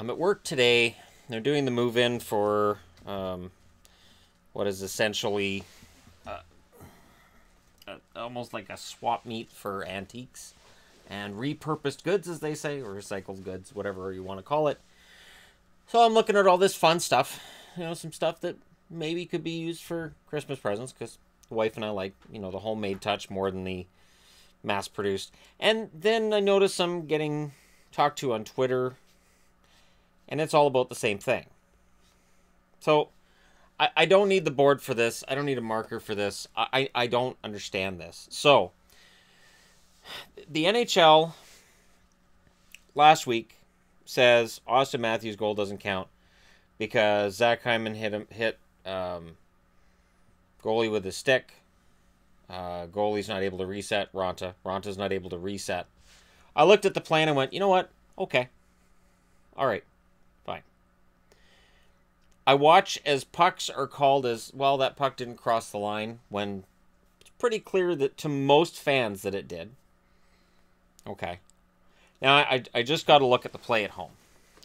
I'm at work today. They're doing the move-in for what is essentially almost like a swap meet for antiques and repurposed goods, as they say, or recycled goods, whatever you want to call it. So I'm looking at all this fun stuff, some stuff that maybe could be used for Christmas presents, because the wife and I like, the homemade touch more than the mass-produced. And then I notice I'm getting talked to on Twitter, and it's all about the same thing. So I don't need the board for this. I don't need a marker for this. I don't understand this. So the NHL last week says Austin Matthews' goal doesn't count because Zach Hyman hit goalie with his stick. Goalie's not able to reset Ronta. Ronta's not able to reset. I looked at the plan and went, you know what? Okay. All right. Fine. I watch as pucks are called as, well, that puck didn't cross the line, when it's pretty clear that to most fans that it did. Okay. Now, I just got to look at the play at home.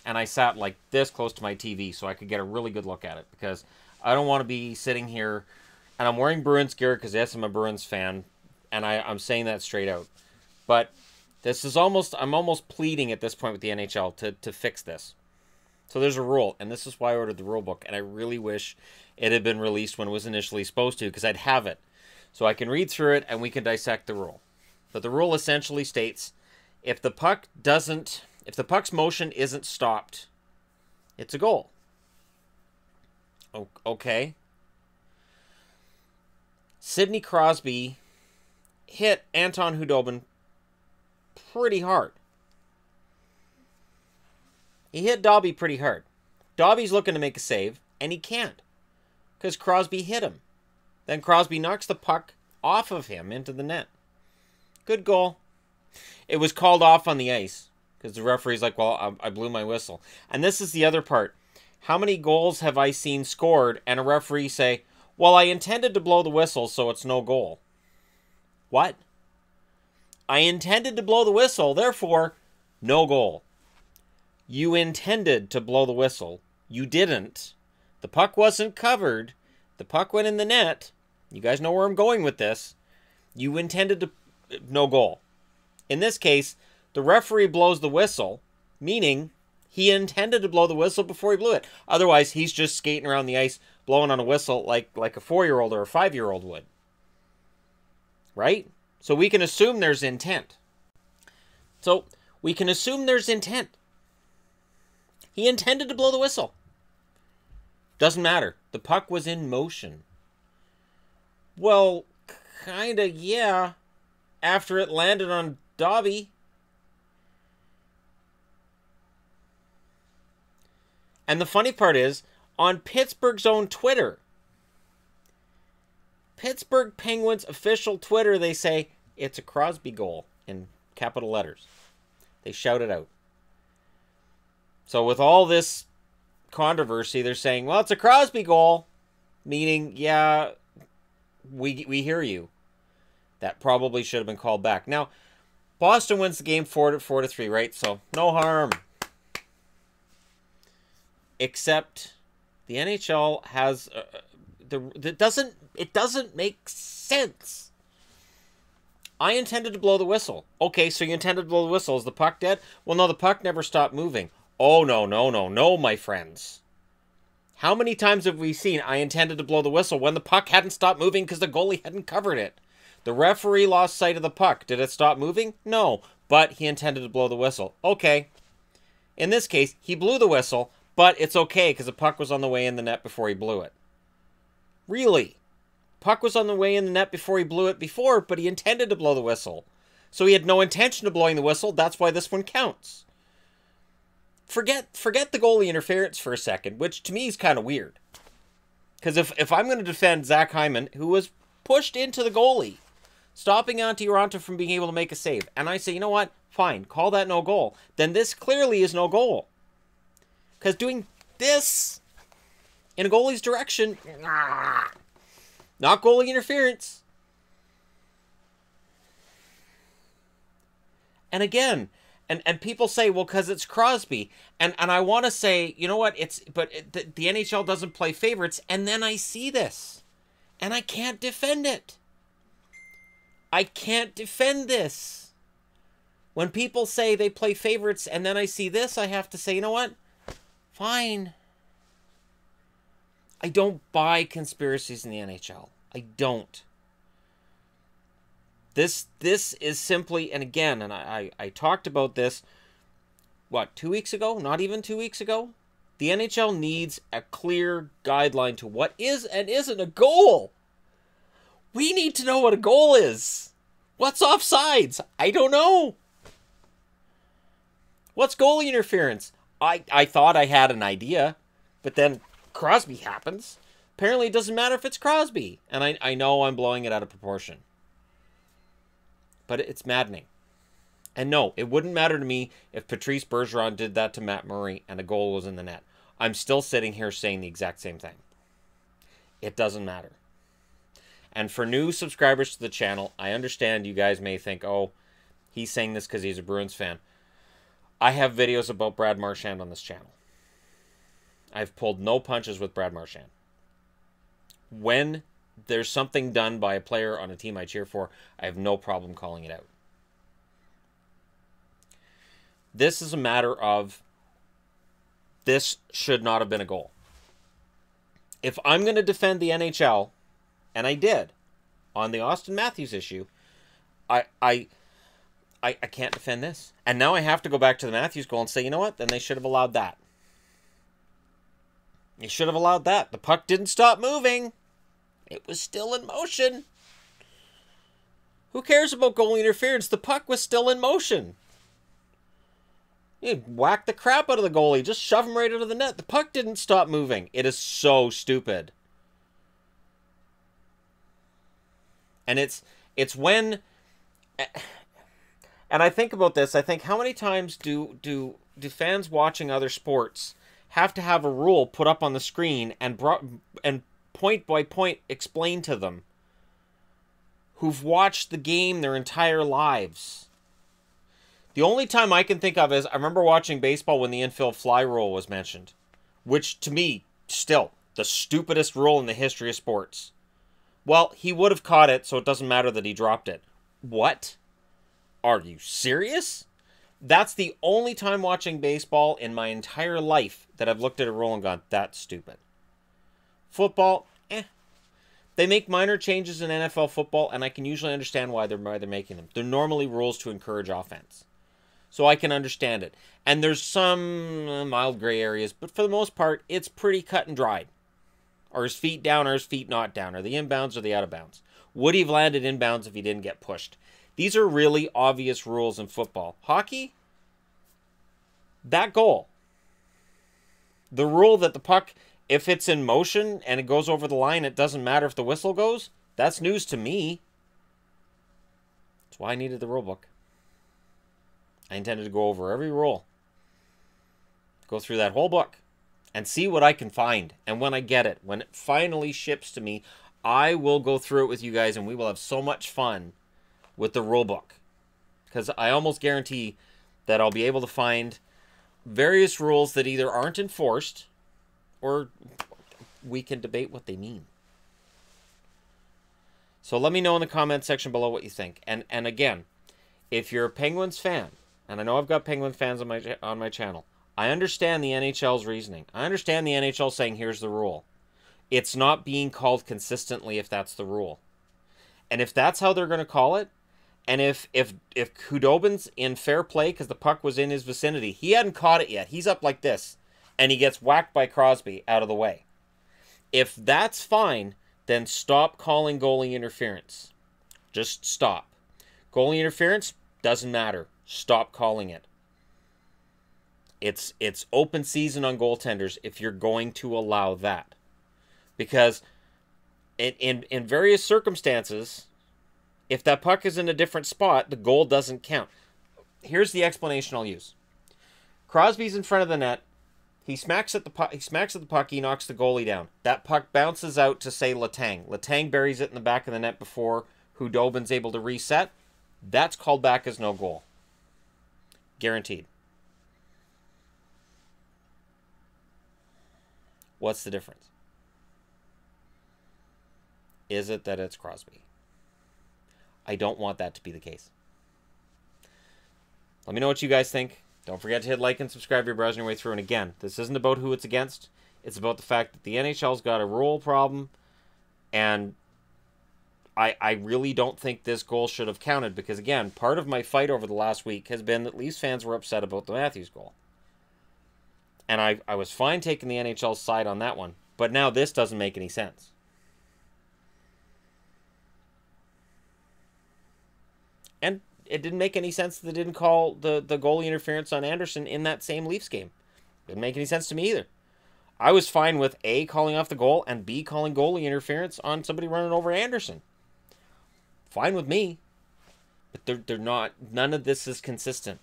And I sat like this close to my TV so I could get a really good look at it, because I don't want to be sitting here, and I'm wearing Bruins gear because, yes, I'm a Bruins fan, and I'm saying that straight out. But this is I'm almost pleading at this point with the NHL to fix this. So there's a rule, and this is why I ordered the rule book, and I really wish it had been released when it was initially supposed to, because I'd have it. So I can read through it, and we can dissect the rule. But the rule essentially states, if the puck's motion isn't stopped, it's a goal. Okay. Sidney Crosby hit Anton Khudobin pretty hard. He hit Dobby pretty hard. Dobby's looking to make a save, and he can't, because Crosby hit him. Then Crosby knocks the puck off of him into the net. Good goal. It was called off on the ice, because the referee's like, well, I blew my whistle. And this is the other part. How many goals have I seen scored, and a referee say, well, I intended to blow the whistle, so it's no goal? What? I intended to blow the whistle, therefore, no goal. You intended to blow the whistle. You didn't. The puck wasn't covered. The puck went in the net. You guys know where I'm going with this. You intended to... No goal. In this case, the referee blows the whistle, meaning he intended to blow the whistle before he blew it. Otherwise, he's just skating around the ice, blowing on a whistle like a 4-year-old or a 5-year-old would. Right? So we can assume there's intent. He intended to blow the whistle. Doesn't matter. The puck was in motion. Well, kinda, yeah. After it landed on Dobby. And the funny part is, on Pittsburgh's own Twitter, Pittsburgh Penguins official Twitter, they say, it's a Crosby goal in capital letters. They shout it out. So with all this controversy, they're saying, well, it's a Crosby goal. Meaning, yeah, we hear you. That probably should have been called back. Now, Boston wins the game 4-3, right? So, no harm. Except the NHL has... it doesn't make sense. I intended to blow the whistle. Okay, so you intended to blow the whistle. Is the puck dead? Well, no, the puck never stopped moving. Oh, no, my friends. How many times have we seen I intended to blow the whistle when the puck hadn't stopped moving because the goalie hadn't covered it? The referee lost sight of the puck. Did it stop moving? No, but he intended to blow the whistle. Okay. In this case, he blew the whistle, but it's okay because the puck was on the way in the net before he blew it. Really? Puck was on the way in the net before he blew it before, but he intended to blow the whistle. So he had no intention of blowing the whistle. That's why this one counts. Forget the goalie interference for a second, which to me is kind of weird. Because if I'm going to defend Zach Hyman, who was pushed into the goalie, stopping Antti Raanta from being able to make a save, and I say, you know what? Fine, call that no goal. Then this clearly is no goal. Because doing this in a goalie's direction, not goalie interference. And again, And people say, well, because it's Crosby. And I want to say, you know what? The NHL doesn't play favorites. And then I see this. And I can't defend it. I can't defend this. When people say they play favorites and then I see this, I have to say, you know what? Fine. I don't buy conspiracies in the NHL. I don't. This is simply, and again, and I talked about this, what, 2 weeks ago? Not even 2 weeks ago? The NHL needs a clear guideline to what is and isn't a goal. We need to know what a goal is. What's offsides? I don't know. What's goalie interference? I thought I had an idea, but then Crosby happens. Apparently it doesn't matter if it's Crosby. And I know I'm blowing it out of proportion. But it's maddening. And no, it wouldn't matter to me if Patrice Bergeron did that to Matt Murray and a goal was in the net. I'm still sitting here saying the exact same thing. It doesn't matter. And for new subscribers to the channel, I understand you guys may think, oh, he's saying this because he's a Bruins fan. I have videos about Brad Marchand on this channel. I've pulled no punches with Brad Marchand. When there's something done by a player on a team I cheer for, I have no problem calling it out. This is a matter of this should not have been a goal. If I'm going to defend the NHL, and I did on the Austin Matthews issue, I can't defend this. And now I have to go back to the Matthews goal and say, you know what? Then they should have allowed that. They should have allowed that. The puck didn't stop moving. It was still in motion. Who cares about goal interference? The puck was still in motion. You whack the crap out of the goalie. Just shove him right out of the net. The puck didn't stop moving. It is so stupid. And it's when... And I think about this. I think, how many times do fans watching other sports have to have a rule put up on the screen and point by point explain to them who've watched the game their entire lives? The only time I can think of is I remember watching baseball when the infield fly rule was mentioned, which to me, still, the stupidest rule in the history of sports. Well, he would have caught it, so it doesn't matter that he dropped it. What? Are you serious? That's the only time watching baseball in my entire life that I've looked at a rule and gone, that's stupid. Football, They make minor changes in NFL football, and I can usually understand why they're making them. They're normally rules to encourage offense. So I can understand it. And there's some mild gray areas, but for the most part, it's pretty cut and dried. Are his feet down or his feet not down? Are the inbounds or the out of bounds? Would he have landed inbounds if he didn't get pushed? These are really obvious rules in football. Hockey, that goal. The rule that the puck, if it's in motion and it goes over the line, it doesn't matter if the whistle goes. That's news to me. That's why I needed the rule book. I intended to go over every rule. Go through that whole book and see what I can find. And when I get it, when it finally ships to me, I will go through it with you guys and we will have so much fun with the rule book. Because I almost guarantee that I'll be able to find various rules that either aren't enforced or we can debate what they mean. So let me know in the comment section below what you think. And again, if you're a Penguins fan, and I know I've got Penguin fans on my channel, I understand the NHL's reasoning. I understand the NHL saying, here's the rule. It's not being called consistently if that's the rule. And if that's how they're going to call it, and if Khudobin's in fair play because the puck was in his vicinity, he hadn't caught it yet. He's up like this, and he gets whacked by Crosby out of the way. If that's fine, then stop calling goalie interference. Just stop. Goalie interference doesn't matter. Stop calling it. It's open season on goaltenders if you're going to allow that. Because in various circumstances, if that puck is in a different spot, the goal doesn't count. Here's the explanation I'll use. Crosby's in front of the net. He smacks at the puck. He knocks the goalie down. That puck bounces out to, say, Letang. Letang buries it in the back of the net before Khudobin's able to reset. That's called back as no goal. Guaranteed. What's the difference? Is it that it's Crosby? I don't want that to be the case. Let me know what you guys think. Don't forget to hit like and subscribe if you're browsing your way through. And again, this isn't about who it's against. It's about the fact that the NHL's got a rule problem. And I really don't think this goal should have counted. Because again, part of my fight over the last week has been that Leafs fans were upset about the Matthews goal. And I was fine taking the NHL's side on that one. But now this doesn't make any sense. And it didn't make any sense that they didn't call the goalie interference on Anderson in that same Leafs game. Didn't make any sense to me either. I was fine with A, calling off the goal, and B, calling goalie interference on somebody running over Anderson. Fine with me. But they're not. None of this is consistent.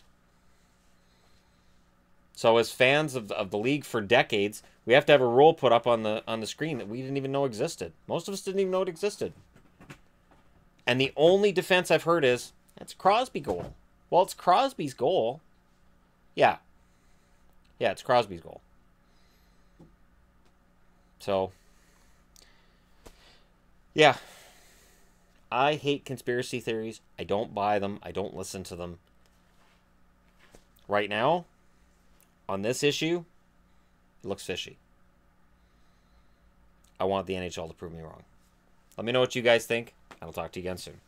So as fans of the league for decades, we have to have a rule put up on the screen that we didn't even know existed. Most of us didn't even know it existed. And the only defense I've heard is, that's Crosby goal. Well, it's Crosby's goal. Yeah. Yeah, it's Crosby's goal. So, yeah. I hate conspiracy theories. I don't buy them. I don't listen to them. Right now, on this issue, it looks fishy. I want the NHL to prove me wrong. Let me know what you guys think, and I'll talk to you again soon.